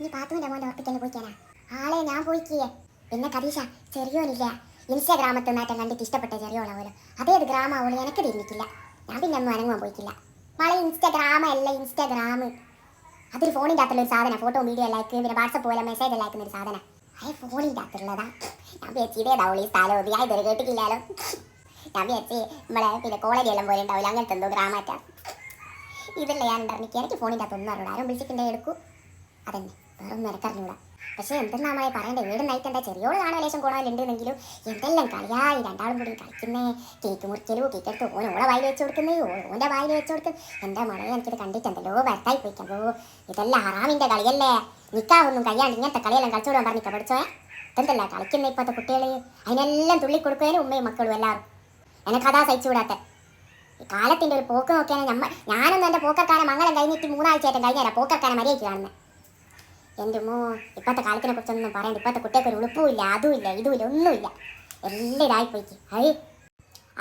നീ പാത്തുവിന്റെ മോന്റെ ഉറപ്പിക്കന്നെ പോയിക്കാനാ? ആളെ ഞാൻ പോയിക്കേ. പിന്നെ കദീഷ, ചെറിയോനില്ല ഇൻസ്റ്റാഗ്രാമത്തിൽ നിന്നാറ്റം കണ്ടിട്ട് ഇഷ്ടപ്പെട്ട ചെറിയോളാവല്ലോ, അതേത് ഗ്രാമാവോളൂ എനിക്ക് തിരിഞ്ഞിട്ടില്ല. ഞാൻ പിന്നെ ഒന്നും അനങ്ങാൻ പോയിക്കില്ല. മളെ ഇൻസ്റ്റാഗ്രാമല്ല, ഇൻസ്റ്റാഗ്രാം അതൊരു ഫോണിൻ്റെ അകത്തുള്ള ഒരു സാധനം. ഫോട്ടോ വീഡിയോ ലൈക്ക് പിന്നെ വാട്സപ്പ് പോലെ മെസ്സേജ് അയക്കുന്ന ഒരു സാധനം. അത് ഫോണിൻ്റെ അകത്തുള്ളതാ. ഞാൻ വിചാരിച്ചതേതാവുള്ളൂ ഈ സ്ഥലം ഞാൻ ഇതുവരെ കേട്ടിട്ടില്ലല്ലോ. ഞാൻ വിചാരിച്ച് നമ്മളെ പിന്നെ കോളേജ് എല്ലാം പോലെ ഉണ്ടാവില്ല അങ്ങനത്തെ എന്തോ ഗ്രാമാറ്റ. ഇതല്ല ഞാൻ ഉണ്ടായിരുന്നു. എനിക്ക് ഫോണിൻ്റെ അകത്തൊന്നും അറിഞ്ഞൂടാ. ആരും വിളിച്ചിട്ടുണ്ടേ എടുക്കൂ അതന്നെ, വേറെ ഒന്നും എനിക്കറിഞ്ഞൂടാ. പക്ഷേ എന്തെന്നാ നമ്മളെ പറയണ്ടേ, വീട് നൈറ്റ് എന്താ ചെറിയോട് കാണാൻ ലേശം കോണാലുണ്ടെന്നെങ്കിലും എന്തെല്ലാം കളിയായി രണ്ടാളും കൂടി കളിക്കുന്നേ. കേക്ക് മുറിക്കലോ കേക്കെടുത്ത് ഓളെ വായിൽ വെച്ച് കൊടുക്കുന്നേ, ഓൻ്റെ വായിൽ വെച്ച് കൊടുക്കും. എൻ്റെ മഴയെ എനിക്കിത് കണ്ടിട്ടുണ്ടല്ലോ വരത്തായി പോയിക്കല്ലോ. ഇതെല്ലാം ഹറാമിൻ്റെ കളിയല്ലേ. നിക്കാവൊന്നും കഴിയാണ്ട് ഇങ്ങനത്തെ കളിയെല്ലാം കളിച്ചോടാൻ പറഞ്ഞിക്ക പഠിച്ചോ. ഇതെന്തല്ല കളിക്കുന്ന ഇപ്പോഴത്തെ കുട്ടികൾ. അതിനെല്ലാം തുള്ളിക്കൊടുക്കുകയും ഉമ്മയും മക്കളും എല്ലാവരും. എനിക്കതാ സഹിച്ചുകൂടാത്ത കാലത്തിൻ്റെ ഒരു പോക്ക് നോക്കിയാൽ ഞാനൊന്നും എൻ്റെ പോക്കർക്കാരെ മംഗലം കഴിഞ്ഞിട്ട് 3 ആഴ്ചയായിട്ടും കഴിഞ്ഞാൽ പോക്കർക്കാരെ മര്യാദയ്ക്ക് കാണുന്നത്. എൻ്റെ മോ ഇപ്പോഴത്തെ കാലത്തിനെ കുറിച്ചൊന്നും പറയണ്ട. ഇപ്പോഴത്തെ കുട്ടികൾക്ക് ഒരു ഉളുപ്പുമില്ല, അതുമില്ല ഇതുമില്ല ഒന്നുമില്ല. എല്ലാം ഇതായിപ്പോയിക്ക്.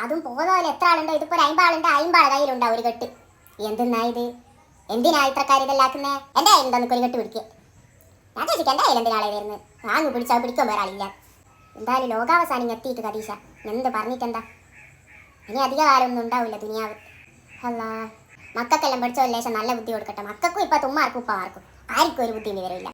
അതും പോകുന്നപോലെ എത്ര ആളുണ്ടോ? ഇതിപ്പോൾ ഒരു 50 ആളുണ്ട്, 50 ആളെ കയ്യിലുണ്ടാവും ഒരു കെട്ട്. എന്തെന്നാ ഇത്? എന്തിനാ ഇത്രക്കാർ ഇതെല്ലാം ആക്കുന്നേ? എൻ്റെ കയ്യിലുണ്ടോ ഒരു കെട്ട് പിടിക്കുക? ഞാൻ ചോദിക്കാം എൻ്റെ കയ്യിൽ എന്തിനാളെ വരുന്നത്? വാങ്ങി പിടിച്ചാൽ പിടിക്കാൻ വേറെ ആളില്ല. എന്തായാലും ലോകാവസാനം എത്തിയിട്ട് കദീഷ എന്ത് പറഞ്ഞിട്ടെന്താ? ഇനി അധിക കാലമൊന്നും ഉണ്ടാവില്ല ദുനിയാവ്. അല്ലാ, മക്കൾക്കെല്ലാം പഠിച്ചോ ലേശം നല്ല ബുദ്ധി കൊടുക്കട്ടെ. മക്കൾക്കും ഇപ്പം തുമ്മാർക്കും ഉപ്പമാർക്കും ആർക്കും ഒരു ബുദ്ധിയും വിവരമില്ല.